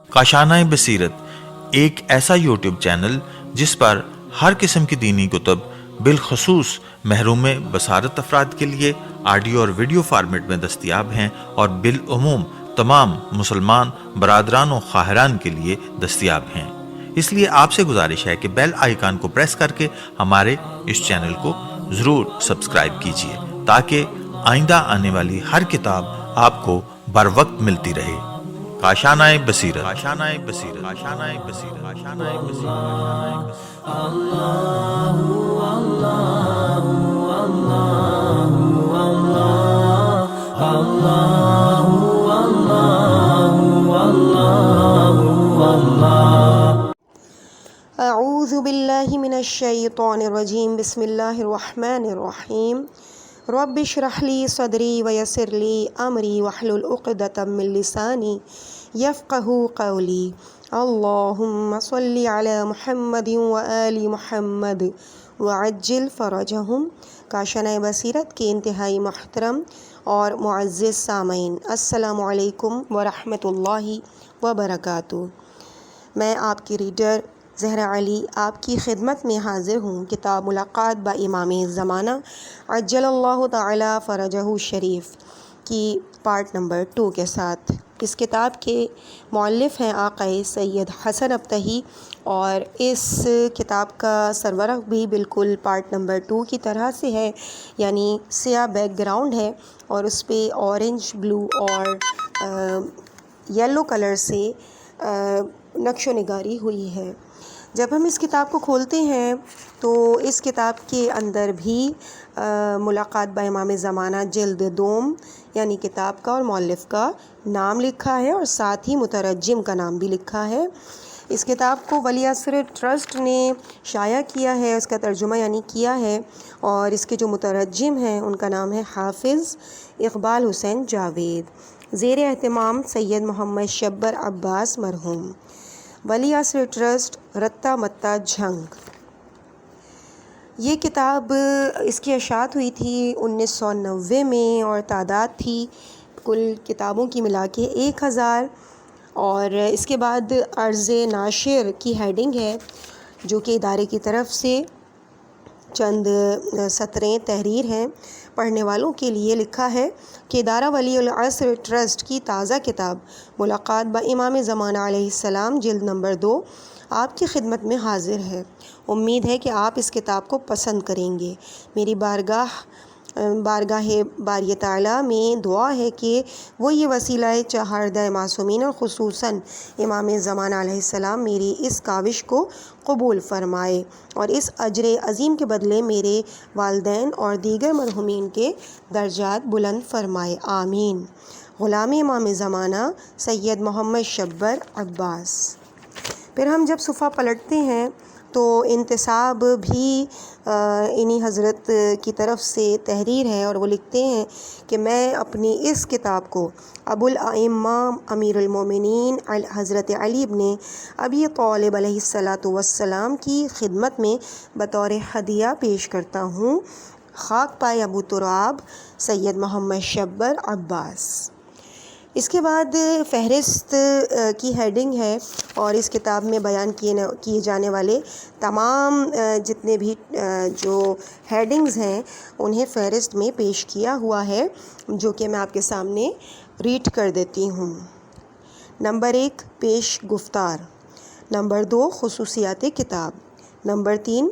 کاشانۂ بصیرت ایک ایسا یوٹیوب چینل جس پر ہر قسم کی دینی کتب بالخصوص محروم بصارت افراد کے لیے آڈیو اور ویڈیو فارمیٹ میں دستیاب ہیں اور بالعموم تمام مسلمان برادران و خواہران کے لیے دستیاب ہیں۔ اس لیے آپ سے گزارش ہے کہ بیل آئیکن کو پریس کر کے ہمارے اس چینل کو ضرور سبسکرائب کیجیے تاکہ آئندہ آنے والی ہر کتاب آپ کو بر وقت ملتی رہے۔ کاشانۂ بصیرت، کاشانۂ بصیرت، کاشانۂ بصیرت، کاشانۂ بصیرت۔ اعوذ باللہ من الشیطان الرجیم، بسم اللہ الرحمن الرحیم۔ رب اشرح لی صدری ویسر لی امری واحلل عقدۃ من لسانی یفقہوا قولی۔ اللہم صلی علی محمد وآل محمد وعجل فرجہم۔ کاشانۂ بصیرت کے انتہائی محترم اور معزز سامعین، السلام علیکم ورحمۃ اللہ وبرکاتہ۔ میں آپ کی ریڈر زہرا علی آپ کی خدمت میں حاضر ہوں کتاب ملاقات با امام زمانہ عجل اللہ تعالی فرجہ شریف کی پارٹ نمبر 2 کے ساتھ۔ اس کتاب کے مؤلف ہیں آقا سید حسن ابتہی، اور اس کتاب کا سرورق بھی بالکل پارٹ نمبر 2 کی طرح سے ہے، یعنی سیاہ بیک گراؤنڈ ہے اور اس پہ اورنج، بلو اور یلو کلر سے نقش و نگاری ہوئی ہے۔ جب ہم اس کتاب کو کھولتے ہیں تو اس کتاب کے اندر بھی ملاقات با امام زمانہ جلد دوم یعنی کتاب کا اور مؤلف کا نام لکھا ہے، اور ساتھ ہی مترجم کا نام بھی لکھا ہے۔ اس کتاب کو ولی عصر ٹرسٹ نے شائع کیا ہے، اس کا ترجمہ یعنی کیا ہے، اور اس کے جو مترجم ہیں ان کا نام ہے حافظ اقبال حسین جاوید، زیر اہتمام سید محمد شبر عباس مرحوم، ولی عصر ٹرسٹ، رتہ متہ جھنگ۔ یہ کتاب اس کی اشاعت ہوئی تھی 1990 میں، اور تعداد تھی کل کتابوں کی ملا کے 1000، اور اس کے بعد عرض ناشر کی ہیڈنگ ہے جو کہ ادارے کی طرف سے چند سطریں تحریر ہیں پڑھنے والوں کے لیے لکھا ہے کہ ادارہ ولی العصر ٹرسٹ کی تازہ کتاب ملاقات با امام زمانہ علیہ السلام جلد نمبر 2 آپ کی خدمت میں حاضر ہے۔ امید ہے کہ آپ اس کتاب کو پسند کریں گے۔ میری بارگاہ باری تعالیٰ میں دعا ہے کہ وہ یہ وسیلہ چہاردہ معصومین اور خصوصاً امام زمانہ علیہ السلام میری اس کاوش کو قبول فرمائے، اور اس اجر عظیم کے بدلے میرے والدین اور دیگر مرحومین کے درجات بلند فرمائے، آمین۔ غلام امام زمانہ سید محمد شبر عباس۔ پھر ہم جب صفحہ پلٹتے ہیں تو انتساب بھی انہی حضرت کی طرف سے تحریر ہے، اور وہ لکھتے ہیں کہ میں اپنی اس کتاب کو ابو الائمہ امیر المومنین حضرت علی ابن ابی طالب علیہ السلام کی خدمت میں بطور ہدیہ پیش کرتا ہوں، خاک پائے ابو تراب سید محمد شبر عباس۔ اس کے بعد فہرست کی ہیڈنگ ہے، اور اس کتاب میں بیان کیے جانے والے تمام جتنے بھی جو ہیڈنگز ہیں انہیں فہرست میں پیش کیا ہوا ہے، جو کہ میں آپ کے سامنے ریڈ کر دیتی ہوں۔ نمبر 1 پیش گفتار، نمبر 2 خصوصیات کتاب، نمبر 3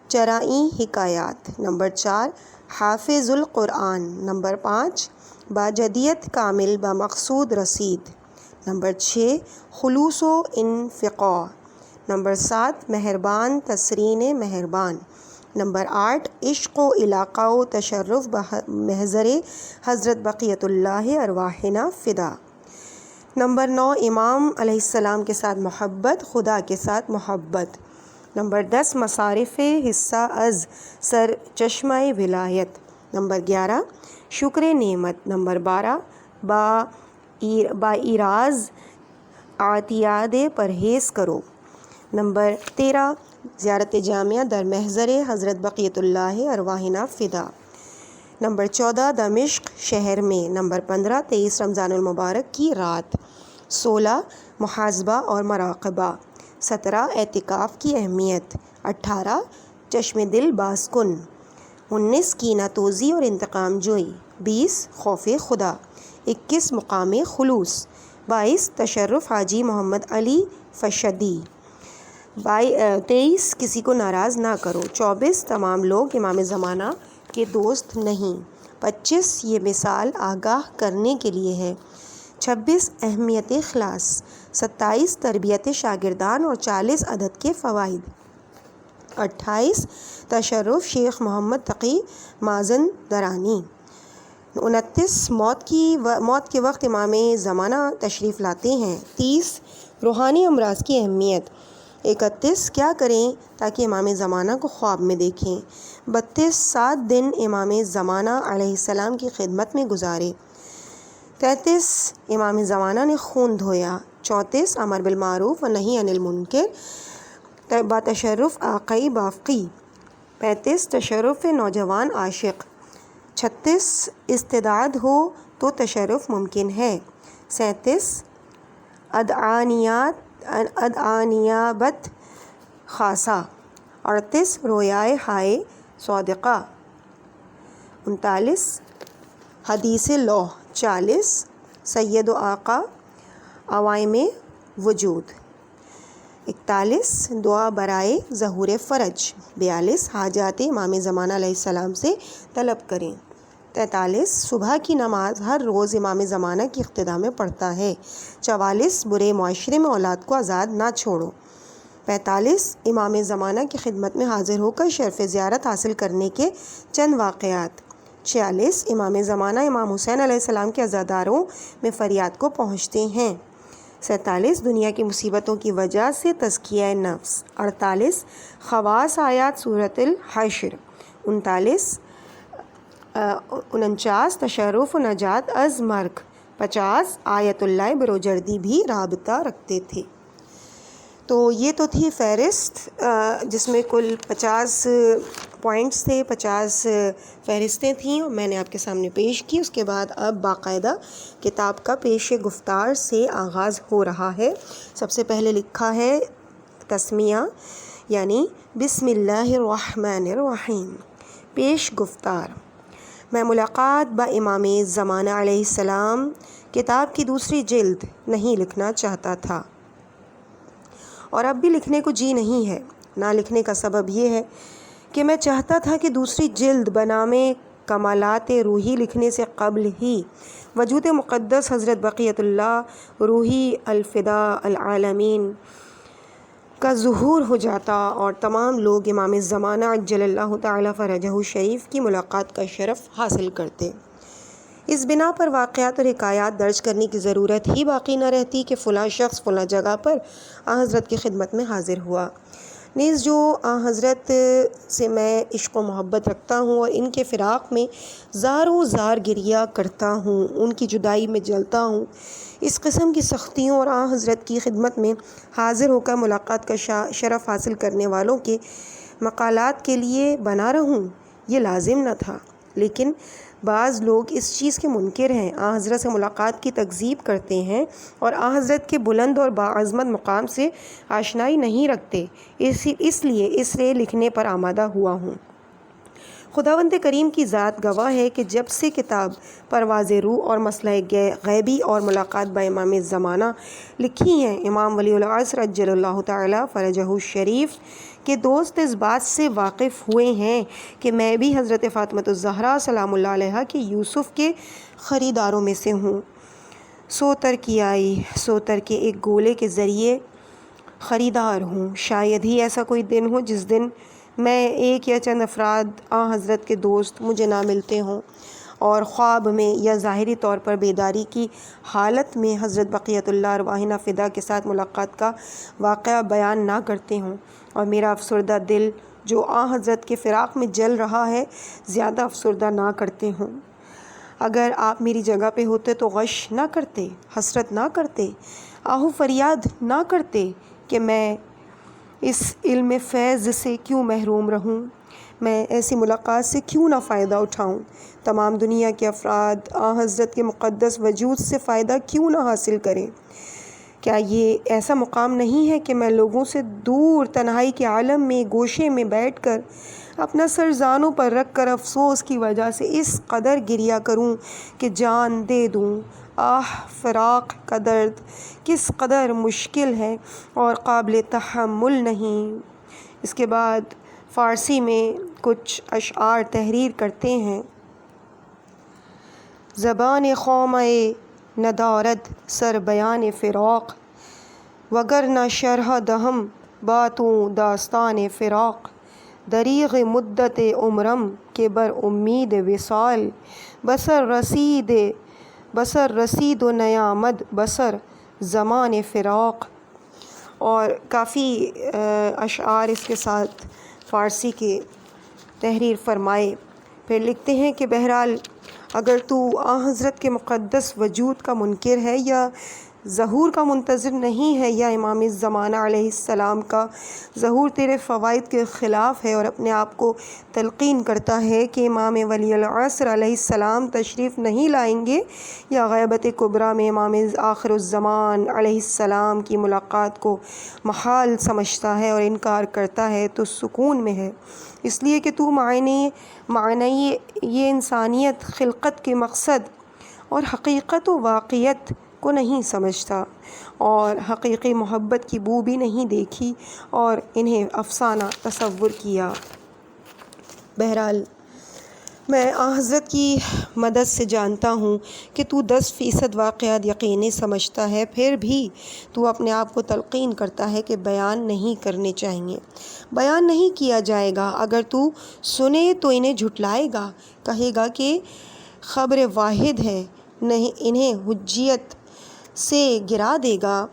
چرائیں حکایات، نمبر 4 حافظ القرآن، نمبر 5 باجدیت کامل بمقصود رسید، نمبر 6 خلوص و انفقاء، نمبر 7 مہربان تسرین مہربان، نمبر 8 عشق و علاقہ و تشرف بمحضر حضرت بقیت اللہ ارواحنا فدا، نمبر 9 امام علیہ السلام کے ساتھ محبت، خدا کے ساتھ محبت، نمبر 10 مصارف حصہ از سر چشمہ ولایت، نمبر 11 شکر نعمت، نمبر 12 با ایراز عطیات پرہیز کرو، نمبر 13 زیارت جامعہ در محضر حضرت بقیت اللہ ارواحنا فدا، نمبر 14 دمشق شہر میں، نمبر 15 23 رمضان المبارک کی رات، 16 محاسبہ اور مراقبہ، 17 اعتکاف کی اہمیت، 18 چشم دل باز کن، 19 کینہ توزی اور انتقام جوئی، 20 خوف خدا، 21 مقام خلوص، 22 تشرف حاجی محمد علی فشدی، 23 کسی کو ناراض نہ کرو، 24 تمام لوگ امام زمانہ کے دوست نہیں، 25 یہ مثال آگاہ کرنے کے لیے ہے، 26 اہمیت اخلاص، 27 تربیت شاگردان اور 40 عدد کے فوائد، 28 تشرف شیخ محمد تقی مازندرانی، 29 موت کے وقت امام زمانہ تشریف لاتے ہیں، 30 روحانی امراض کی اہمیت، 31 کیا کریں تاکہ امام زمانہ کو خواب میں دیکھیں، 32 7 دن امام زمانہ علیہ السلام کی خدمت میں گزارے، 33 امام زمانہ نے خون دھویا، 34 امر بالمعروف و نہی عن المنکر با تشرف آقائی بافقی، 35 تشرف نوجوان عاشق، 36 استعداد ہو تو تشرف ممکن ہے، 37 ادعانیابت خاصہ، 38 رویائے ہائے صادقہ، 39 حدیث لوح، 40 سید و آقا عوائم وجود، 41 دعا برائے ظہور فرج، 42 حاجات امام زمانہ علیہ السلام سے طلب کریں، 43 صبح کی نماز ہر روز امام زمانہ کی اقتداء میں پڑھتا ہے، 44 برے معاشرے میں اولاد کو آزاد نہ چھوڑو، 45 امام زمانہ کی خدمت میں حاضر ہو کر شرف زیارت حاصل کرنے کے چند واقعات، 46 امام زمانہ امام حسین علیہ السلام کے عزاداروں میں فریاد کو پہنچتے ہیں، 47 دنیا کی مصیبتوں کی وجہ سے تزکیہ نفس، 48 خواص آیات سورۃ الحشر، 49 تشرف و نجات از مرگ، 50 آیت اللہ بروجردی بھی رابطہ رکھتے تھے۔ تو یہ تو تھی فہرست جس میں کل 50 پوائنٹس تھے، 50 فہرستیں تھیں اور میں نے آپ کے سامنے پیش کی۔ اس کے بعد اب باقاعدہ کتاب کا پیش گفتار سے آغاز ہو رہا ہے۔ سب سے پہلے لکھا ہے تسمیہ، یعنی بسم اللہ الرحمن الرحیم۔ پیش گفتار: میں ملاقات با امام زمانہ علیہ السلام کتاب کی دوسری جلد نہیں لکھنا چاہتا تھا اور اب بھی لکھنے کو جی نہیں ہے۔ نہ لکھنے کا سبب یہ ہے کہ میں چاہتا تھا کہ دوسری جلد بنام کمالات روحی لکھنے سے قبل ہی وجود مقدس حضرت بقیت اللہ روحی الفداء العالمین کا ظہور ہو جاتا اور تمام لوگ امام زمانہ عجل اللہ تعالی فرجہ شریف کی ملاقات کا شرف حاصل کرتے۔ اس بنا پر واقعات اور حکایات درج کرنے کی ضرورت ہی باقی نہ رہتی کہ فلاں شخص فلاں جگہ پر آن حضرت کی خدمت میں حاضر ہوا۔ نیز جو آن حضرت سے میں عشق و محبت رکھتا ہوں اور ان کے فراق میں زار و زار گریہ کرتا ہوں، ان کی جدائی میں جلتا ہوں، اس قسم کی سختیوں اور آن حضرت کی خدمت میں حاضر ہو کر ملاقات کا شرف حاصل کرنے والوں کے مقالات کے لیے بنا رہوں، یہ لازم نہ تھا۔ لیکن بعض لوگ اس چیز کے منکر ہیں، آن حضرت سے ملاقات کی تکذیب کرتے ہیں اور آن حضرت کے بلند اور باعظمت مقام سے آشنائی نہیں رکھتے، اس لیے لکھنے پر آمادہ ہوا ہوں۔ خداوند کریم کی ذات گواہ ہے کہ جب سے کتاب پرواز روح اور مسئلہ غیبی اور ملاقات با امام زمانہ لکھی ہیں، امام ولی العصر عجل اللہ تعالی فرجہ شریف کے دوست اس بات سے واقف ہوئے ہیں کہ میں بھی حضرت فاطمۃ الزہرا سلام اللہ علیہا کے یوسف کے خریداروں میں سے ہوں۔ سو تر کے ایک گولے کے ذریعے خریدار ہوں۔ شاید ہی ایسا کوئی دن ہو جس دن میں ایک یا چند افراد آن حضرت کے دوست مجھے نہ ملتے ہوں اور خواب میں یا ظاہری طور پر بیداری کی حالت میں حضرت بقیت اللہ ارواحنا فدا کے ساتھ ملاقات کا واقعہ بیان نہ کرتے ہوں اور میرا افسردہ دل جو آن حضرت کے فراق میں جل رہا ہے زیادہ افسردہ نہ کرتے ہوں۔ اگر آپ میری جگہ پہ ہوتے تو غش نہ کرتے، حسرت نہ کرتے، آہو فریاد نہ کرتے کہ میں اس علم فیض سے کیوں محروم رہوں۔ میں ایسی ملاقات سے کیوں نہ فائدہ اٹھاؤں؟ تمام دنیا کے افراد حضرت کے مقدس وجود سے فائدہ کیوں نہ حاصل کریں؟ کیا یہ ایسا مقام نہیں ہے کہ میں لوگوں سے دور تنہائی کے عالم میں گوشے میں بیٹھ کر اپنا سر زانوں پر رکھ کر افسوس کی وجہ سے اس قدر گریا کروں کہ جان دے دوں؟ فراق کا درد کس قدر مشکل ہے اور قابل تحمل نہیں۔ اس کے بعد فارسی میں کچھ اشعار تحریر کرتے ہیں۔ زبان قومِ ندارد سر بیان فراق، وگر نہ شرح دہم باتوں داستان فراق، دریغ مدت عمرم کے بر امید وصال، بسر رسید و نیامد بسر زمان فراق۔ اور کافی اشعار اس کے ساتھ فارسی کے تحریر فرمائے۔ پھر لکھتے ہیں کہ بہرحال اگر تو حضرت کے مقدس وجود کا منکر ہے یا ظہور کا منتظر نہیں ہے، یا امام زمانہ علیہ السلام کا ظہور تیرے فوائد کے خلاف ہے اور اپنے آپ کو تلقین کرتا ہے کہ امام ولی العصر علیہ السلام تشریف نہیں لائیں گے، یا غیبت کبریٰ میں امام آخر الزمان علیہ السلام کی ملاقات کو محال سمجھتا ہے اور انکار کرتا ہے، تو سکون میں ہے، اس لیے کہ تو معنی یہ انسانیت خلقت کے مقصد اور حقیقت و واقعیت کو نہیں سمجھتا، اور حقیقی محبت کی بو بھی نہیں دیکھی اور انہیں افسانہ تصور کیا۔ بہرحال میں حضرت کی مدد سے جانتا ہوں کہ تو 10% واقعات یقینی سمجھتا ہے، پھر بھی تو اپنے آپ کو تلقین کرتا ہے کہ بیان نہیں کرنے چاہیے، بیان نہیں کیا جائے گا۔ اگر تو سنے تو انہیں جھٹلائے گا، کہے گا کہ خبر واحد ہے، انہیں حجیت سے گرا دے گا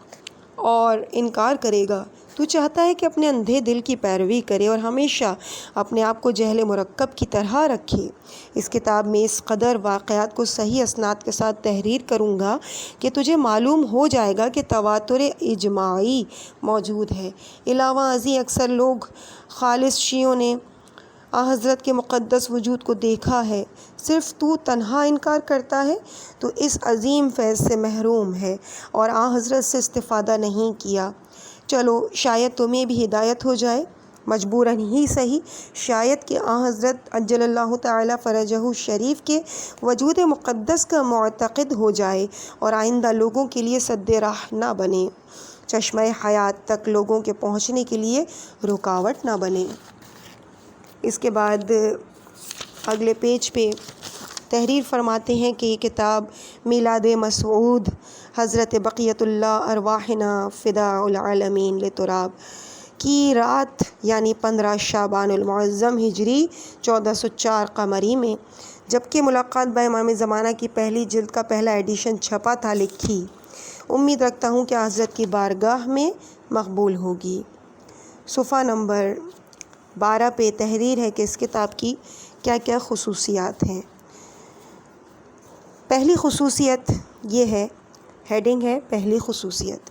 اور انکار کرے گا۔ تو چاہتا ہے کہ اپنے اندھے دل کی پیروی کرے اور ہمیشہ اپنے آپ کو جہل مرکب کی طرح رکھے۔ اس کتاب میں اس قدر واقعات کو صحیح اسناد کے ساتھ تحریر کروں گا کہ تجھے معلوم ہو جائے گا کہ تواتر اجماعی موجود ہے۔ علاوہ ازیں اکثر لوگ خالص شیعوں نے حضرت کے مقدس وجود کو دیکھا ہے، صرف تو تنہا انکار کرتا ہے، تو اس عظیم فیض سے محروم ہے اور حضرت سے استفادہ نہیں کیا۔ چلو شاید تمہیں بھی ہدایت ہو جائے، مجبوراً ہی صحیح، شاید کہ حضرت عجل اللہ تعالی فرجہ شریف کے وجود مقدس کا معتقد ہو جائے اور آئندہ لوگوں کے لیے سد راہ نہ بنے، چشمہ حیات تک لوگوں کے پہنچنے کے لیے رکاوٹ نہ بنے۔ اس کے بعد اگلے پیج پہ تحریر فرماتے ہیں کہ یہ کتاب میلاد مسعود حضرت بقیت اللہ ارواحنا فداء العالمین لتراب کی رات، یعنی 15 شعبان المعظم ہجری 1404 قمری میں، جبکہ ملاقات با امام زمانہ کی پہلی جلد کا پہلا ایڈیشن چھپا تھا، لکھی۔ امید رکھتا ہوں کہ حضرت کی بارگاہ میں مقبول ہوگی۔ صفحہ نمبر 12 پہ تحریر ہے کہ اس کتاب کی کیا کیا خصوصیات ہیں۔ پہلی خصوصیت یہ ہے، ہیڈنگ ہے پہلی خصوصیت،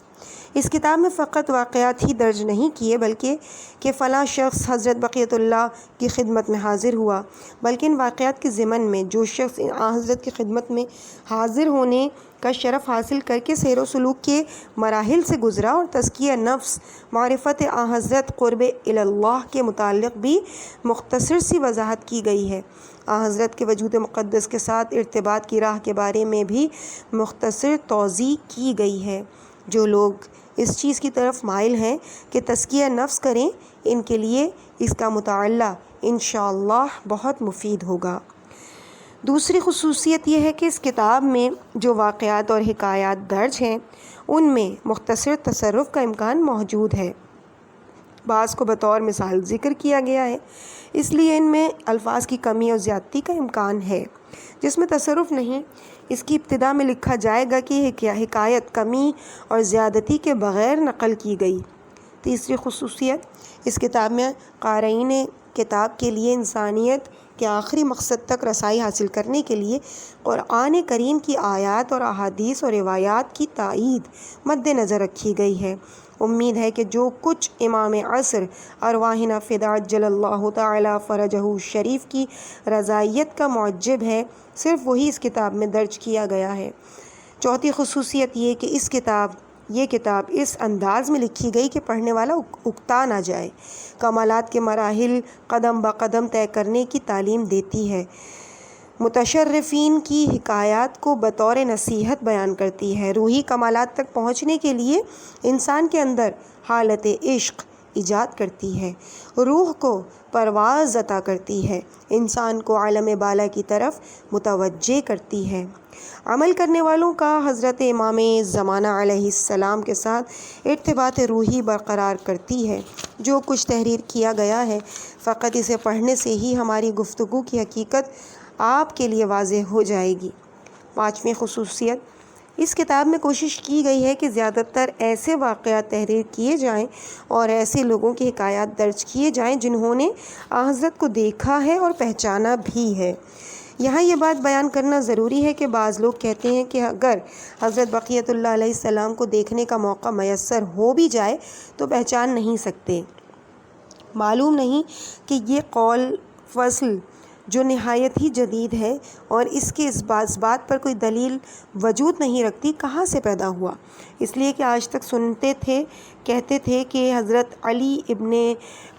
اس کتاب میں فقط واقعات ہی درج نہیں کیے بلکہ کہ فلاں شخص حضرت بقیت اللہ کی خدمت میں حاضر ہوا، بلکہ ان واقعات کے ضمن میں جو شخص حضرت کی خدمت میں حاضر ہونے کا شرف حاصل کر کے سیر و سلوک کے مراحل سے گزرا اور تزکیہ نفس، معرفت حضرت، قرب اللہ کے متعلق بھی مختصر سی وضاحت کی گئی ہے۔ حضرت کے وجود مقدس کے ساتھ ارتباط کی راہ کے بارے میں بھی مختصر توضیح کی گئی ہے۔ جو لوگ اس چیز کی طرف مائل ہیں کہ تزکیہ نفس کریں، ان کے لیے اس کا مطالعہ انشاءاللہ بہت مفید ہوگا۔ دوسری خصوصیت یہ ہے کہ اس کتاب میں جو واقعات اور حکایات درج ہیں ان میں مختصر تصرف کا امکان موجود ہے، بعض کو بطور مثال ذکر کیا گیا ہے، اس لیے ان میں الفاظ کی کمی اور زیادتی کا امکان ہے۔ جس میں تصرف نہیں، اس کی ابتدا میں لکھا جائے گا کہ حکایت کمی اور زیادتی کے بغیر نقل کی گئی۔ تیسری خصوصیت، اس کتاب میں قارئین کتاب کے لیے انسانیت کے آخری مقصد تک رسائی حاصل کرنے کے لیے قرآن کریم کی آیات اور احادیث اور روایات کی تائید مد نظر رکھی گئی ہے۔ امید ہے کہ جو کچھ امام عصر ارواحنا فدا عجل اللہ تعالی فرجہ شریف کی رضائیت کا معجب ہے، صرف وہی اس کتاب میں درج کیا گیا ہے۔ چوتھی خصوصیت یہ کہ یہ کتاب اس انداز میں لکھی گئی کہ پڑھنے والا اکتا نہ جائے، کمالات کے مراحل قدم بقدم طے کرنے کی تعلیم دیتی ہے، متشرفین کی حکایات کو بطور نصیحت بیان کرتی ہے، روحی کمالات تک پہنچنے کے لیے انسان کے اندر حالت عشق ایجاد کرتی ہے، روح کو پرواز عطا کرتی ہے، انسان کو عالم بالا کی طرف متوجہ کرتی ہے۔ عمل کرنے والوں کا حضرت امام زمانہ علیہ السلام کے ساتھ ارتباط روحی برقرار کرتی ہے۔ جو کچھ تحریر کیا گیا ہے، فقط اسے پڑھنے سے ہی ہماری گفتگو کی حقیقت آپ کے لیے واضح ہو جائے گی۔ پانچویں خصوصیت، اس کتاب میں کوشش کی گئی ہے کہ زیادہ تر ایسے واقعات تحریر کیے جائیں اور ایسے لوگوں کی حکایات درج کیے جائیں جنہوں نے حضرت کو دیکھا ہے اور پہچانا بھی ہے۔ یہاں یہ بات بیان کرنا ضروری ہے کہ بعض لوگ کہتے ہیں کہ اگر حضرت بقیت اللہ علیہ السلام کو دیکھنے کا موقع میسر ہو بھی جائے تو پہچان نہیں سکتے۔ معلوم نہیں کہ یہ قول فصل جو نہایت ہی جدید ہے اور اس کے اس بات پر کوئی دلیل وجود نہیں رکھتی، کہاں سے پیدا ہوا، اس لیے کہ آج تک کہتے تھے کہ حضرت علی ابن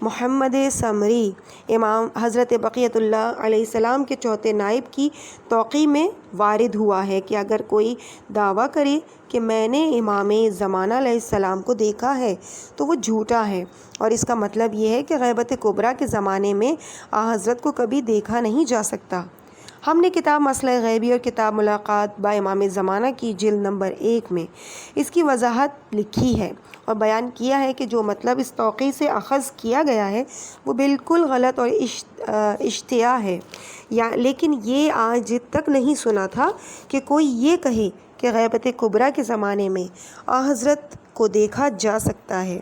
محمد سمری امام حضرت بقیت اللہ علیہ السلام کے چوتھے نائب کی توقیع میں وارد ہوا ہے کہ اگر کوئی دعویٰ کرے کہ میں نے امام زمانہ علیہ السلام کو دیکھا ہے تو وہ جھوٹا ہے، اور اس کا مطلب یہ ہے کہ غیبت کبریٰ کے زمانے میں حضرت کو کبھی دیکھا نہیں جا سکتا۔ ہم نے کتاب مسئلہ غیبی اور کتاب ملاقات با امام زمانہ کی جلد نمبر 1 میں اس کی وضاحت لکھی ہے اور بیان کیا ہے کہ جو مطلب اس توقیع سے اخذ کیا گیا ہے وہ بالکل غلط اور اشتباہ ہے، لیکن یہ آج تک نہیں سنا تھا کہ کوئی یہ کہے کہ غیبت کبریٰ کے زمانے میں حضرت کو دیکھا جا سکتا ہے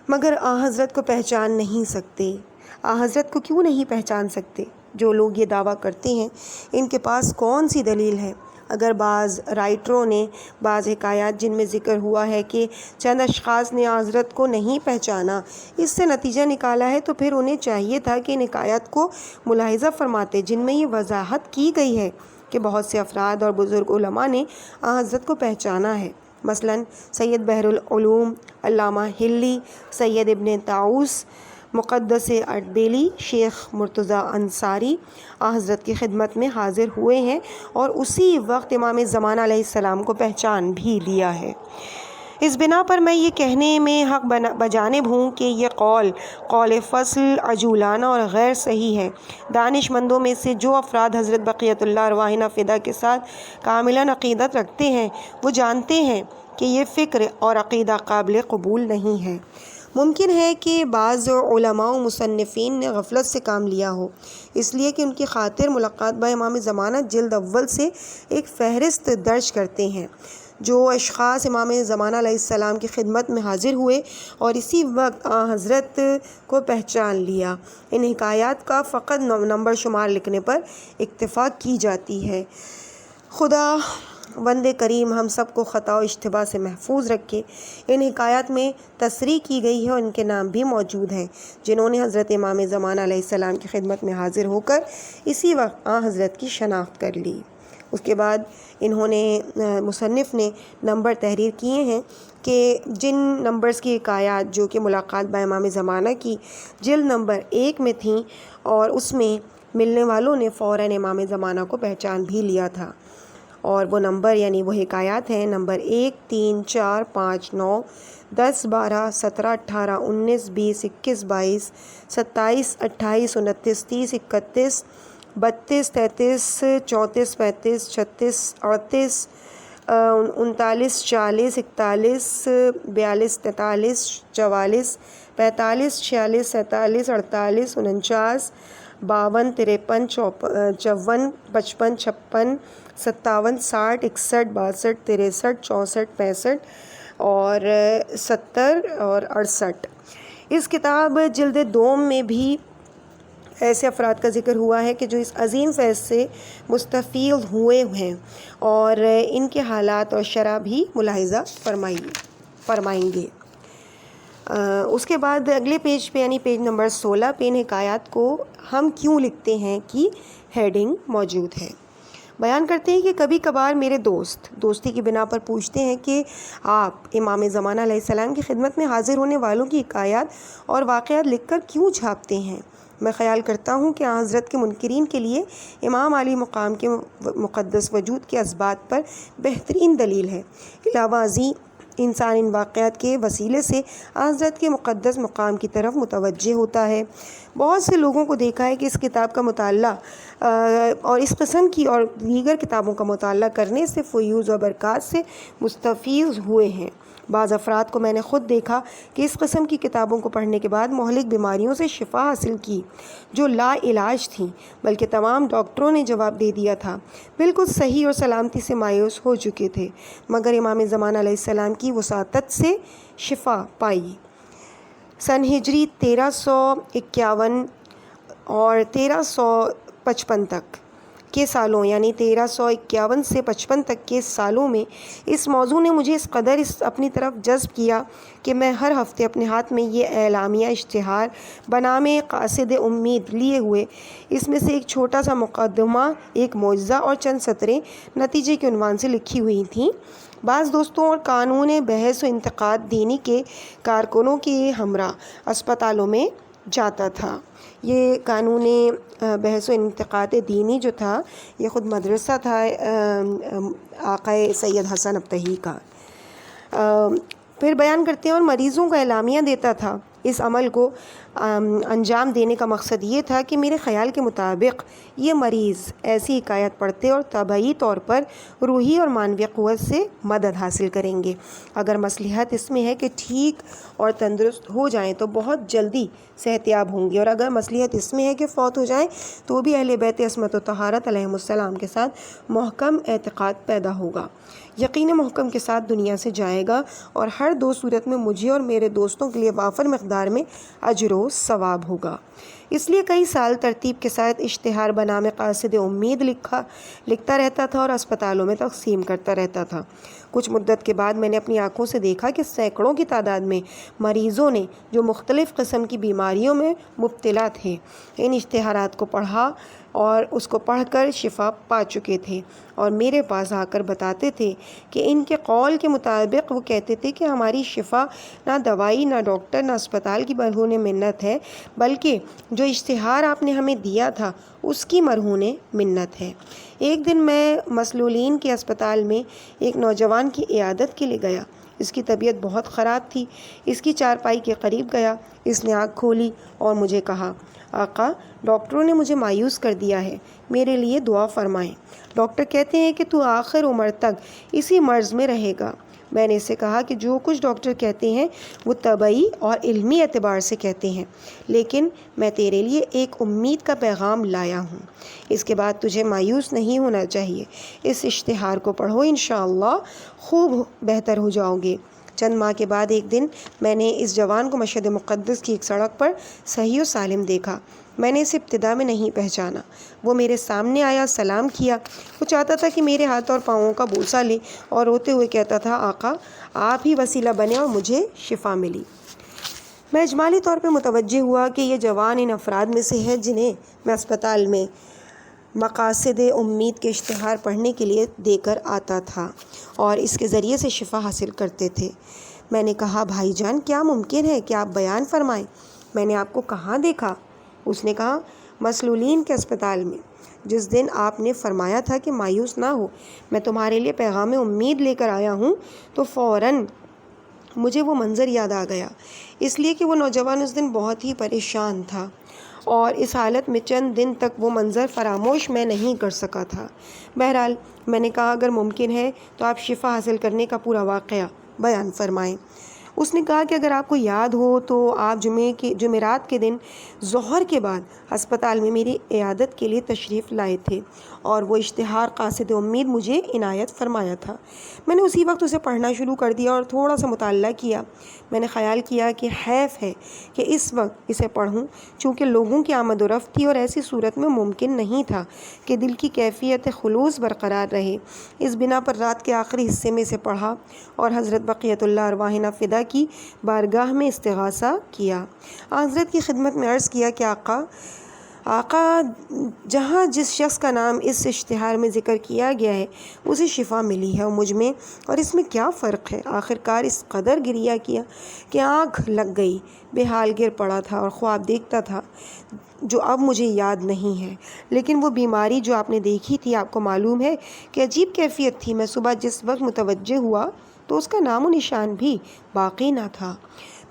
مگر حضرت کو پہچان نہیں سکتے۔ حضرت کو کیوں نہیں پہچان سکتے؟ جو لوگ یہ دعویٰ کرتے ہیں ان کے پاس کون سی دلیل ہے؟ اگر بعض رائٹروں نے بعض حکایات جن میں ذکر ہوا ہے کہ چند اشخاص نے حضرت کو نہیں پہچانا اس سے نتیجہ نکالا ہے، تو پھر انہیں چاہیے تھا کہ ان حکایات کو ملاحظہ فرماتے جن میں یہ وضاحت کی گئی ہے کہ بہت سے افراد اور بزرگ علماء نے حضرت کو پہچانا ہے، مثلاً سید بحر العلوم علامہ ہلی، سید ابن طاؤس، مقدس اردبیلی، شیخ مرتضیٰ انصاری حضرت کی خدمت میں حاضر ہوئے ہیں اور اسی وقت امام زمانہ علیہ السلام کو پہچان بھی لیا ہے۔ اس بنا پر میں یہ کہنے میں حق بجانب ہوں کہ یہ قول فصل عجولانہ اور غیر صحیح ہے۔ دانش مندوں میں سے جو افراد حضرت بقیت اللہ ارواحنا فدا کے ساتھ کاملاً عقیدت رکھتے ہیں وہ جانتے ہیں کہ یہ فکر اور عقیدہ قابل قبول نہیں ہے۔ ممکن ہے کہ بعض علماء و مصنفین نے غفلت سے کام لیا ہو، اس لیے کہ ان کی خاطر ملاقات با امام زمانہ جلد اول سے ایک فہرست درج کرتے ہیں۔ جو اشخاص امام زمانہ علیہ السلام کی خدمت میں حاضر ہوئے اور اسی وقت حضرت کو پہچان لیا، ان حکایات کا فقط نمبر شمار لکھنے پر اکتفا کی جاتی ہے۔ خدا وند کریم ہم سب کو خطا و اشتباہ سے محفوظ رکھے۔ ان حکایات میں تصریح کی گئی ہے اور ان کے نام بھی موجود ہیں جنہوں نے حضرت امام زمانہ علیہ السلام کی خدمت میں حاضر ہو کر اسی وقت حضرت کی شناخت کر لی۔ اس کے بعد انہوں نے مصنف نے نمبر تحریر کیے ہیں کہ جن نمبرز کی حکایات جو کہ ملاقات با امام زمانہ کی جلد نمبر 1 میں تھیں اور اس میں ملنے والوں نے فوراً امام زمانہ کو پہچان بھی لیا تھا، اور وہ نمبر یعنی وہ حکایات ہیں نمبر 1، 3، 4، 5، 9، 10، 12، 17، 18، 19، 20، 21، 22، 27، 28، 29، 30، 31، 32، 33، 34، 35، 36، 38، 39، 40، 41، 42، 43، 44، 45، 46، 47، 48، 49، 52، 53، 54، 55، 56، 57، 60، 61، 62، 63، 64، 65 اور 70 اور 68۔ اس کتاب جلد دوم میں بھی ایسے افراد کا ذکر ہوا ہے کہ جو اس عظیم فیض سے مستفید ہوئے ہیں اور ان کے حالات اور شرح بھی ملاحظہ فرمائیں گے۔ اس کے بعد اگلے پیج پہ یعنی پیج نمبر 16 پہ ان حکایات کو ہم کیوں لکھتے ہیں کی ہیڈنگ موجود ہے۔ بیان کرتے ہیں کہ کبھی کبھار میرے دوستی کی بنا پر پوچھتے ہیں کہ آپ امام زمانہ علیہ السلام کی خدمت میں حاضر ہونے والوں کی حکایات اور واقعات لکھ کر کیوں چھاپتے ہیں؟ میں خیال کرتا ہوں کہ حضرت کے منکرین کے لیے امام علی مقام کے مقدس وجود کے اثبات پر بہترین دلیل ہے۔ علاوہ ازیں انسان ان واقعات کے وسیلے سے حضرت کے مقدس مقام کی طرف متوجہ ہوتا ہے۔ بہت سے لوگوں کو دیکھا ہے کہ اس کتاب کا مطالعہ اور اس قسم کی اور دیگر کتابوں کا مطالعہ کرنے سے فیوز و برکات سے مستفیض ہوئے ہیں۔ بعض افراد کو میں نے خود دیکھا کہ اس قسم کی کتابوں کو پڑھنے کے بعد مہلک بیماریوں سے شفا حاصل کی جو لا علاج تھیں، بلکہ تمام ڈاکٹروں نے جواب دے دیا تھا، بالکل صحیح اور سلامتی سے مایوس ہو چکے تھے، مگر امام زمانہ علیہ السلام کی وساطت سے شفا پائی۔ سن ہجری 1351 اور 1355 تک کے سالوں یعنی 1351 سے 55 تک کے سالوں میں اس موضوع نے مجھے اس قدر اپنی طرف جذب کیا کہ میں ہر ہفتے اپنے ہاتھ میں یہ اعلامیہ اشتہار بنام قاصد امید لیے ہوئے اس میں سے ایک چھوٹا سا مقدمہ، ایک معجزہ اور چند سطریں نتیجے کے عنوان سے لکھی ہوئی تھیں، بعض دوستوں اور قانون بحث و انتقاد دینی کے کارکنوں کے ہمراہ اسپتالوں میں جاتا تھا۔ یہ قانون بحث و انتقاد دینی جو تھا یہ خود مدرسہ تھا آقا سید حسن ابتہی کا۔ پھر بیان کرتے ہیں اور مریضوں کا اعلامیہ دیتا تھا۔ اس عمل کو انجام دینے کا مقصد یہ تھا کہ میرے خیال کے مطابق یہ مریض ایسی حکایت پڑھتے اور طبعی طور پر روحی اور معنوی قوت سے مدد حاصل کریں گے۔ اگر مصلحت اس میں ہے کہ ٹھیک اور تندرست ہو جائیں تو بہت جلدی صحت یاب ہوں گے، اور اگر مصلحت اس میں ہے کہ فوت ہو جائیں تو بھی اہل بیت عصمت و طہارت علیہم السلام کے ساتھ محکم اعتقاد پیدا ہوگا، یقین محکم کے ساتھ دنیا سے جائے گا، اور ہر دو صورت میں مجھے اور میرے دوستوں کے لیے وافر مقدار میں اجر و ثواب ہوگا۔ اس لیے کئی سال ترتیب کے ساتھ اشتہار بنام قاصد امید لکھتا رہتا تھا اور اسپتالوں میں تقسیم کرتا رہتا تھا۔ کچھ مدت کے بعد میں نے اپنی آنکھوں سے دیکھا کہ سینکڑوں کی تعداد میں مریضوں نے جو مختلف قسم کی بیماریوں میں مبتلا تھے ان اشتہارات کو پڑھا اور اس کو پڑھ کر شفا پا چکے تھے، اور میرے پاس آ کر بتاتے تھے کہ ان کے قول کے مطابق وہ کہتے تھے کہ ہماری شفا نہ دوائی، نہ ڈاکٹر، نہ اسپتال کی مرہون منت ہے، بلکہ جو اشتہار آپ نے ہمیں دیا تھا اس کی مرہون منت ہے۔ ایک دن میں مسلولین کے اسپتال میں ایک نوجوان کی عیادت کے لیے گیا۔ اس کی طبیعت بہت خراب تھی۔ اس کی چارپائی کے قریب گیا۔ اس نے آنکھ کھولی اور مجھے کہا، آقا، ڈاکٹروں نے مجھے مایوس کر دیا ہے، میرے لیے دعا فرمائیں۔ ڈاکٹر کہتے ہیں کہ تو آخر عمر تک اسی مرض میں رہے گا۔ میں نے اسے کہا کہ جو کچھ ڈاکٹر کہتے ہیں وہ طبعی اور علمی اعتبار سے کہتے ہیں، لیکن میں تیرے لیے ایک امید کا پیغام لایا ہوں۔ اس کے بعد تجھے مایوس نہیں ہونا چاہیے۔ اس اشتہار کو پڑھو، انشاءاللہ خوب بہتر ہو جاؤ گے۔ چند ماہ کے بعد ایک دن میں نے اس جوان کو مشہد مقدس کی ایک سڑک پر صحیح و سالم دیکھا۔ میں نے اسے ابتدا میں نہیں پہچانا۔ وہ میرے سامنے آیا، سلام کیا۔ وہ چاہتا تھا کہ میرے ہاتھ اور پاؤں کا بوسہ لے، اور روتے ہوئے کہتا تھا، آقا، آپ ہی وسیلہ بنے اور مجھے شفا ملی۔ میں اجمالی طور پہ متوجہ ہوا کہ یہ جوان ان افراد میں سے ہے جنہیں میں اسپتال میں مقاصد امید کے اشتہار پڑھنے کے لیے دے کر آتا تھا اور اس کے ذریعے سے شفا حاصل کرتے تھے۔ میں نے کہا، بھائی جان، کیا ممکن ہے کہ آپ بیان فرمائیں؟ میں نے آپ کو کہاں دیکھا؟ اس نے کہا، مسلولین کے اسپتال میں۔ جس دن آپ نے فرمایا تھا کہ مایوس نہ ہو، میں تمہارے لیے پیغام امید لے کر آیا ہوں، تو فوراً مجھے وہ منظر یاد آ گیا، اس لیے کہ وہ نوجوان اس دن بہت ہی پریشان تھا اور اس حالت میں چند دن تک وہ منظر فراموش میں نہیں کر سکا تھا۔ بہرحال میں نے کہا، اگر ممکن ہے تو آپ شفا حاصل کرنے کا پورا واقعہ بیان فرمائیں۔ اس نے کہا کہ اگر آپ کو یاد ہو تو آپ جمعرات کے دن ظہر کے بعد ہسپتال میں میری عیادت کے لیے تشریف لائے تھے اور وہ اشتہار قاصد امید مجھے عنایت فرمایا تھا۔ میں نے اسی وقت اسے پڑھنا شروع کر دیا اور تھوڑا سا مطالعہ کیا۔ میں نے خیال کیا کہ حیف ہے کہ اس وقت اسے پڑھوں، چونکہ لوگوں کی آمد و رفت تھی اور ایسی صورت میں ممکن نہیں تھا کہ دل کی کیفیت خلوص برقرار رہے۔ اس بنا پر رات کے آخری حصے میں اسے پڑھا اور حضرت بقیت اللہ ارواحنا فدا کی بارگاہ میں استغاثہ کیا۔ حضرت کی خدمت میں عرض کیا کہ آقا جہاں جس شخص کا نام اس اشتہار میں ذکر کیا گیا ہے اسے شفا ملی ہے اور مجھ میں اور اس میں کیا فرق ہے؟ آخر کار اس قدر گریہ کیا کہ آنکھ لگ گئی، بے حال گر پڑا تھا اور خواب دیکھتا تھا جو اب مجھے یاد نہیں ہے، لیکن وہ بیماری جو آپ نے دیکھی تھی آپ کو معلوم ہے کہ عجیب کیفیت تھی۔ میں صبح جس وقت متوجہ ہوا تو اس کا نام و نشان بھی باقی نہ تھا،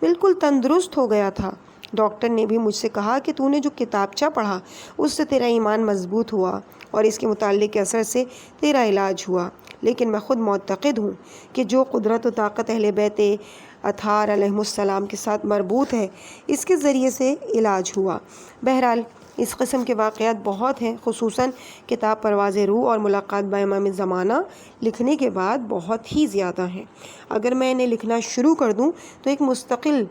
بالکل تندرست ہو گیا تھا۔ ڈاکٹر نے بھی مجھ سے کہا کہ تو نے جو کتابچہ پڑھا اس سے تیرا ایمان مضبوط ہوا اور اس کے مطالعے کے اثر سے تیرا علاج ہوا، لیکن میں خود معتقد ہوں کہ جو قدرت و طاقت اہل بیت اطہار علیہم السلام کے ساتھ مربوط ہے اس کے ذریعے سے علاج ہوا۔ بہرحال اس قسم کے واقعات بہت ہیں، خصوصاً کتاب پرواز روح اور ملاقات با امام زمانہ لکھنے کے بعد بہت ہی زیادہ ہیں۔ اگر میں انہیں لکھنا شروع کر دوں تو ایک مستقل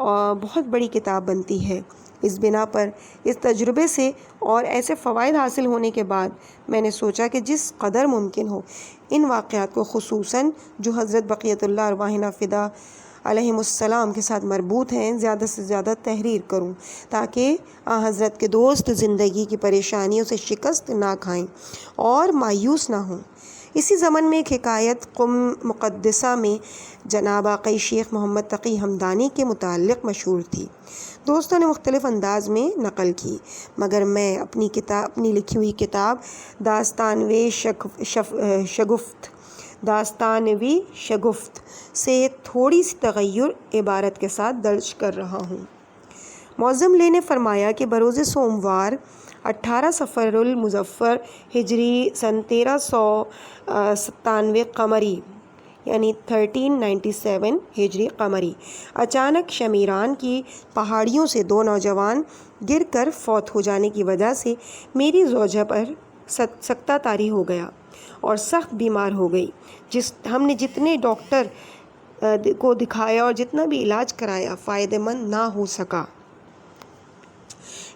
اور بہت بڑی کتاب بنتی ہے۔ اس بنا پر اس تجربے سے اور ایسے فوائد حاصل ہونے کے بعد میں نے سوچا کہ جس قدر ممکن ہو ان واقعات کو، خصوصاً جو حضرت بقیت اللہ ارواحنا فدا علیہم السلام کے ساتھ مربوط ہیں، زیادہ سے زیادہ تحریر کروں تاکہ حضرت کے دوست زندگی کی پریشانیوں سے شکست نہ کھائیں اور مایوس نہ ہوں۔ اسی زمن میں ایک حکایت قم مقدسہ میں جناب آقای شیخ محمد تقی ہمدانی کے متعلق مشہور تھی۔ دوستوں نے مختلف انداز میں نقل کی، مگر میں اپنی لکھی ہوئی کتاب داستانوی شگفت سے تھوڑی سی تغیر عبارت کے ساتھ درج کر رہا ہوں۔ معظم لے نے فرمایا کہ بروز سوموار 18 صفر المظفر ہجری سن 1397 قمری یعنی 1397 ہجری قمری اچانک شمیران کی پہاڑیوں سے 2 نوجوان گر کر فوت ہو جانے کی وجہ سے میری زوجہ پر سکتہ طاری ہو گیا اور سخت بیمار ہو گئی۔ ہم نے جتنے ڈاکٹر کو دکھایا اور جتنا بھی علاج کرایا فائدہ مند نہ ہو سکا،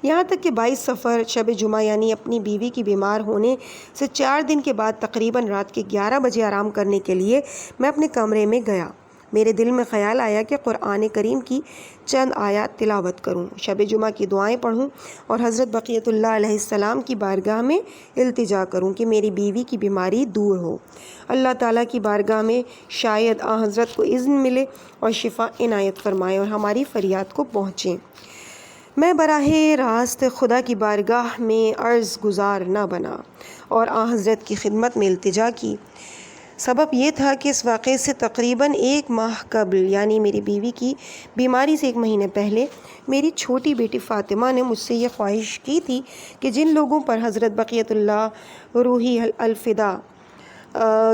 یہاں تک کہ 22 صفر شب جمعہ یعنی اپنی بیوی کی بیمار ہونے سے 4 دن کے بعد تقریباً رات کے 11 بجے آرام کرنے کے لیے میں اپنے کمرے میں گیا۔ میرے دل میں خیال آیا کہ قرآن کریم کی چند آیات تلاوت کروں، شب جمعہ کی دعائیں پڑھوں اور حضرت بقیت اللہ علیہ السلام کی بارگاہ میں التجا کروں کہ میری بیوی کی بیماری دور ہو۔ اللہ تعالیٰ کی بارگاہ میں شاید حضرت کو اذن ملے اور شفا عنایت فرمائے اور ہماری فریاد کو پہنچیں۔ میں براہ راست خدا کی بارگاہ میں عرض گزار نہ بنا اور حضرت کی خدمت میں التجا کی۔ سبب یہ تھا کہ اس واقعے سے تقریباً 1 ماہ قبل یعنی میری بیوی کی بیماری سے 1 مہینے پہلے میری چھوٹی بیٹی فاطمہ نے مجھ سے یہ خواہش کی تھی کہ جن لوگوں پر حضرت بقیت اللہ روحی الفدا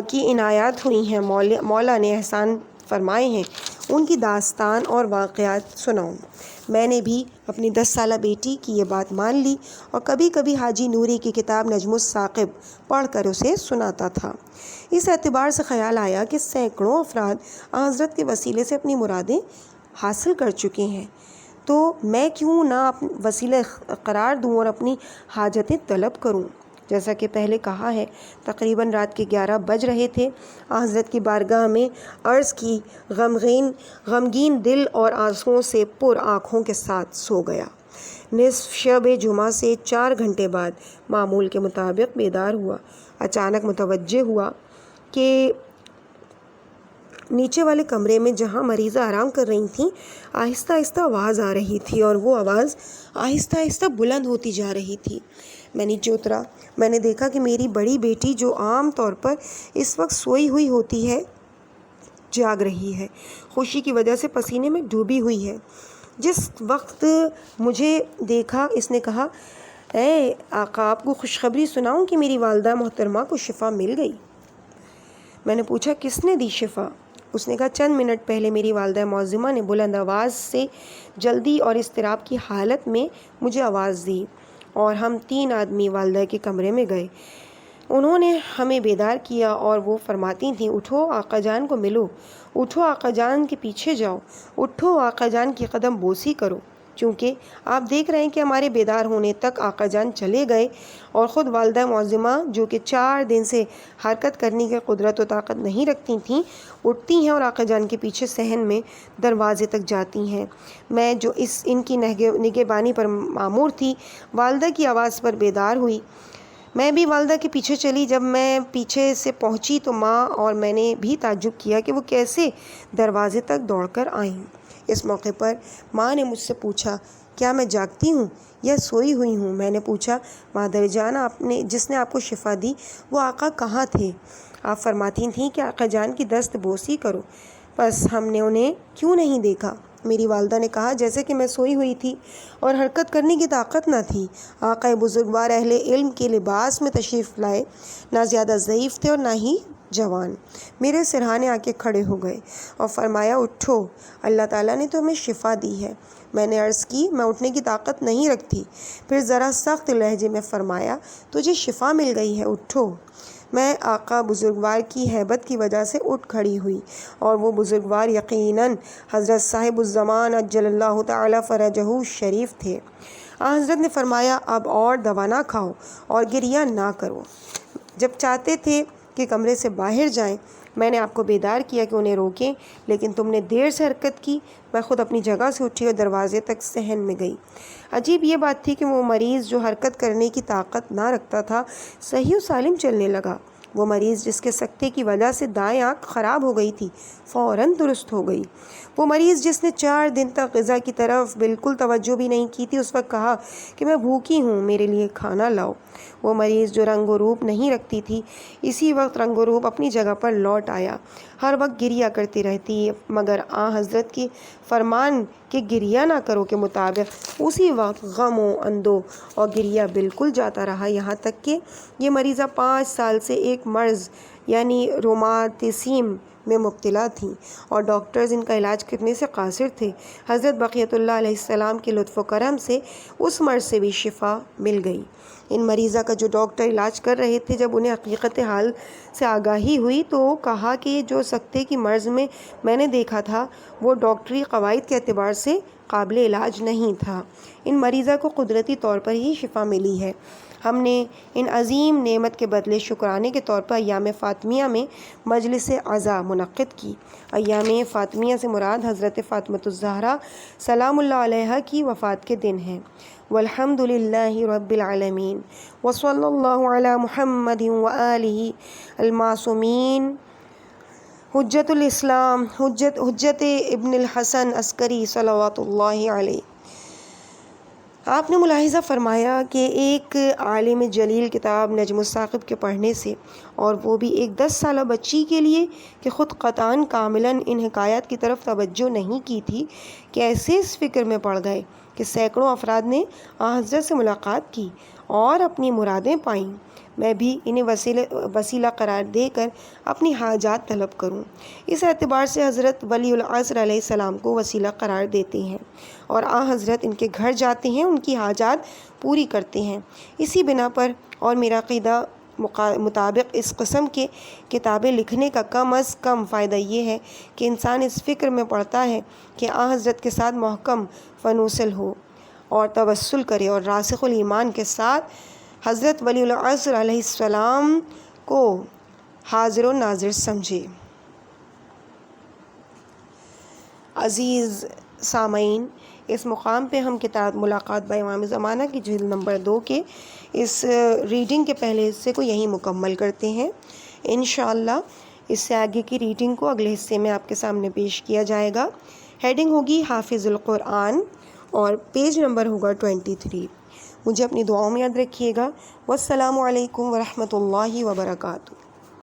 کی عنایات ہوئی ہیں، مولا نے احسان فرمائے ہیں، ان کی داستان اور واقعات سناؤں۔ میں نے بھی اپنی 10 سالہ بیٹی کی یہ بات مان لی اور کبھی کبھی حاجی نوری کی کتاب نجم الثاقب پڑھ کر اسے سناتا تھا۔ اس اعتبار سے خیال آیا کہ سینکڑوں افراد حضرت کے وسیلے سے اپنی مرادیں حاصل کر چکے ہیں، تو میں کیوں نہ وسیلہ قرار دوں اور اپنی حاجتیں طلب کروں۔ جیسا کہ پہلے کہا ہے، تقریباً رات کے 11 بج رہے تھے۔ حضرت کی بارگاہ میں عرض کی، غمگین دل اور آنسوؤں سے پر آنکھوں کے ساتھ سو گیا۔ نصف شب جمعہ سے 4 گھنٹے بعد معمول کے مطابق بیدار ہوا۔ اچانک متوجہ ہوا کہ نیچے والے کمرے میں جہاں مریضہ آرام کر رہی تھیں آہستہ آہستہ آواز آ رہی تھی اور وہ آواز آہستہ آہستہ بلند ہوتی جا رہی تھی۔ میں نیچے اترا، میں نے دیکھا کہ میری بڑی بیٹی جو عام طور پر اس وقت سوئی ہوئی ہوتی ہے جاگ رہی ہے، خوشی کی وجہ سے پسینے میں ڈوبی ہوئی ہے۔ جس وقت مجھے دیکھا اس نے کہا، اے آقا، آپ کو خوشخبری سناؤں کہ میری والدہ محترمہ کو شفا مل گئی۔ میں نے پوچھا کس نے دی شفا؟ اس نے کہا چند منٹ پہلے میری والدہ معظمہ نے بلند آواز سے جلدی اور اضطراب کی حالت میں مجھے آواز دی اور ہم 3 آدمی والدہ کے کمرے میں گئے۔ انہوں نے ہمیں بیدار کیا اور وہ فرماتی تھیں اٹھو آقا جان کو ملو، اٹھو آقا جان کے پیچھے جاؤ، اٹھو آقا جان کی قدم بوسی کرو۔ چونکہ آپ دیکھ رہے ہیں کہ ہمارے بیدار ہونے تک آقا جان چلے گئے اور خود والدہ معظمہ جو کہ 4 دن سے حرکت کرنے کی قدرت و طاقت نہیں رکھتی تھیں، اٹھتی ہیں اور آقا جان کے پیچھے صحن میں دروازے تک جاتی ہیں۔ میں جو ان کی نگہبانی پر مامور تھی، والدہ کی آواز پر بیدار ہوئی۔ میں بھی والدہ کے پیچھے چلی۔ جب میں پیچھے سے پہنچی تو ماں اور میں نے بھی تعجب کیا کہ وہ کیسے دروازے تک دوڑ کر آئیں۔ اس موقع پر ماں نے مجھ سے پوچھا کیا میں جاگتی ہوں یا سوئی ہوئی ہوں؟ میں نے پوچھا مادر جان جس نے آپ کو شفا دی وہ آقا کہاں تھے؟ آپ فرماتی تھیں کہ آقا جان کی دست بوسی کرو، بس ہم نے انہیں کیوں نہیں دیکھا؟ میری والدہ نے کہا جیسے کہ میں سوئی ہوئی تھی اور حرکت کرنے کی طاقت نہ تھی۔ آقا بزرگوار اہل علم کے لباس میں تشریف لائے، نہ زیادہ ضعیف تھے اور نہ ہی جوان، میرے سرہانے آ کے کھڑے ہو گئے اور فرمایا اٹھو، اللہ تعالیٰ نے تو ہمیں شفا دی ہے۔ میں نے عرض کی میں اٹھنے کی طاقت نہیں رکھتی۔ پھر ذرا سخت لہجے میں فرمایا تجھے شفا مل گئی ہے، اٹھو۔ میں آقا بزرگوار کی ہیبت کی وجہ سے اٹھ کھڑی ہوئی اور وہ بزرگوار یقیناً حضرت صاحب الزمان عجل اللہ تعالی فرجہ شریف تھے۔ حضرت نے فرمایا اب اور دوا نہ کھاؤ اور گریہ نہ کرو۔ جب چاہتے تھے کہ کمرے سے باہر جائیں، میں نے آپ کو بیدار کیا کہ انہیں روکیں، لیکن تم نے دیر سے حرکت کی۔ میں خود اپنی جگہ سے اٹھی اور دروازے تک صحن میں گئی۔ عجیب یہ بات تھی کہ وہ مریض جو حرکت کرنے کی طاقت نہ رکھتا تھا صحیح و سالم چلنے لگا۔ وہ مریض جس کے سکتے کی وجہ سے دائیں آنکھ خراب ہو گئی تھی فوراً درست ہو گئی۔ وہ مریض جس نے 4 دن تک غذا کی طرف بالکل توجہ بھی نہیں کی تھی، اس وقت کہا کہ میں بھوکی ہوں، میرے لیے کھانا لاؤ۔ وہ مریض جو رنگ و روپ نہیں رکھتی تھی، اسی وقت رنگ و روپ اپنی جگہ پر لوٹ آیا۔ ہر وقت گریہ کرتی رہتی، مگر حضرت کی فرمان کہ گریہ نہ کرو کے مطابق اسی وقت غم و اندو اور گریہ بالکل جاتا رہا، یہاں تک کہ یہ مریضہ 5 سال سے ایک مرض یعنی روماتیسم میں مبتلا تھیں اور ڈاکٹرز ان کا علاج کرنے سے قاصر تھے۔ حضرت بقیت اللہ علیہ السلام کے لطف و کرم سے اس مرض سے بھی شفا مل گئی۔ ان مریضہ کا جو ڈاکٹر علاج کر رہے تھے، جب انہیں حقیقت حال سے آگاہی ہوئی تو کہا کہ جو سکتے کی مرض میں نے دیکھا تھا وہ ڈاکٹری قواعد کے اعتبار سے قابل علاج نہیں تھا۔ ان مریضہ کو قدرتی طور پر ہی شفا ملی ہے۔ ہم نے ان عظیم نعمت کے بدلے شکرانے کے طور پر ایام فاطمیہ میں مجلس عزا منعقد کی۔ ایام فاطمیہ سے مراد حضرت فاطمۃ الزہرا سلام اللہ علیہا کی وفات کے دن ہیں۔ والحمد للہ رب العالمین وصلی اللہ علی محمد وآلہ المعصومین۔ حجت الاسلام حجت ابن الحسن عسکری صلوات اللہ علیہ۔ آپ نے ملاحظہ فرمایا کہ ایک عالم جلیل کتاب نجم الثاقب کے پڑھنے سے، اور وہ بھی ایک 10 سالہ بچی کے لیے کہ خود قطعاً کاملاً ان حکایات کی طرف توجہ نہیں کی تھی، کیسے اس فکر میں پڑ گئے کہ سینکڑوں افراد نے حضرت سے ملاقات کی اور اپنی مرادیں پائیں۔ میں بھی انہیں وسیلہ قرار دے کر اپنی حاجات طلب کروں۔ اس اعتبار سے حضرت ولی العصر علیہ السلام کو وسیلہ قرار دیتے ہیں اور حضرت ان کے گھر جاتے ہیں، ان کی حاجات پوری کرتے ہیں۔ اسی بنا پر اور میرا عقیدہ مطابق اس قسم کے کتابیں لکھنے کا کم از کم فائدہ یہ ہے کہ انسان اس فکر میں پڑتا ہے کہ حضرت کے ساتھ محکم فنوصل ہو اور توسل کرے اور راسخ الایمان کے ساتھ حضرت ولی العصر علیہ السلام کو حاضر و ناظر سمجھے۔ عزیز سامعین، اس مقام پہ ہم کتاب ملاقات با امام زمانہ کی جلد نمبر 2 کے اس ریڈنگ کے پہلے حصے کو یہیں مکمل کرتے ہیں۔ انشاءاللہ اس سے آگے کی ریڈنگ کو اگلے حصے میں آپ کے سامنے پیش کیا جائے گا۔ ہیڈنگ ہوگی حافظ القرآن اور پیج نمبر ہوگا 23۔ مجھے اپنی دعاؤں میں یاد رکھیے گا۔ والسلام علیکم ورحمۃ اللہ وبرکاتہ۔